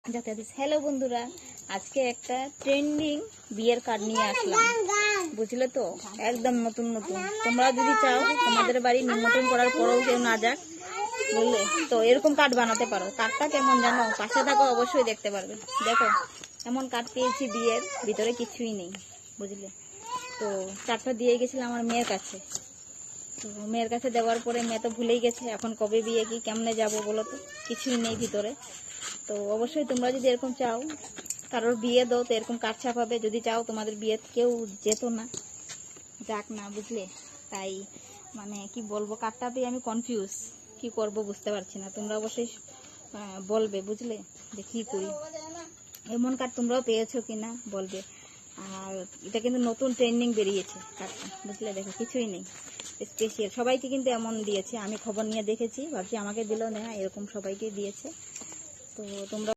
Hello বন্ধুরা, আজকে একটা ট্রেন্ডিং বিয়ের কার্ড নিয়ে আসলাম, বুঝলে তো? একদম নতুন নতুন। তোমরা যদি চাও তোমাদের বাড়ি নিমন্ত্রণ করার পরেও কেউ না যাক, বুঝলে তো, এরকম কার্ড বানাতে পারো। কার্ডটা কেমন জানো? পাশে থাকো, অবশ্যই দেখতে পারবে। দেখো, এমন কার্ড পেয়েছি, বিয়ের ভিতরে কিছুই নেই, বুঝলে তো। কার্ডটা দিয়ে গেছিলাম আমার মেয়ের কাছে। তো মেয়ের কাছে দেওয়ার পরে মেয়ে তো ভুলেই গেছে। এখন কবে বিয়ে, কি কেমনে যাবো বলো তো, কিছুই নেই ভিতরে। তো অবশ্যই তোমরা যদি এরকম চাও কারোর বিয়ে দাও, তো এরকম কার্ড ছাপাবে। যদি চাও তোমাদের বিয়ে কেউ যেত না, যাক না, বুঝলে। তাই মানে কি বলবো, কার্ডটা পেয়ে আমি কনফিউজ, কি করব বুঝতে পারছি না। তোমরা অবশ্যই বলবে, বুঝলে, যে কি করি। এমন কার্ড তোমরাও পেয়েছো কিনা বলবে। আর এটা কিন্তু নতুন ট্রেন্ডিং বেরিয়েছে কার্ডটা, বুঝলে। দেখো, কিছুই নেই স্পেশাল। সবাইকে কিন্তু এমন দিয়েছে, আমি খবর নিয়ে দেখেছি, ভাবছি আমাকে দিলেও না, এরকম সবাইকে দিয়েছে। তো তোমরা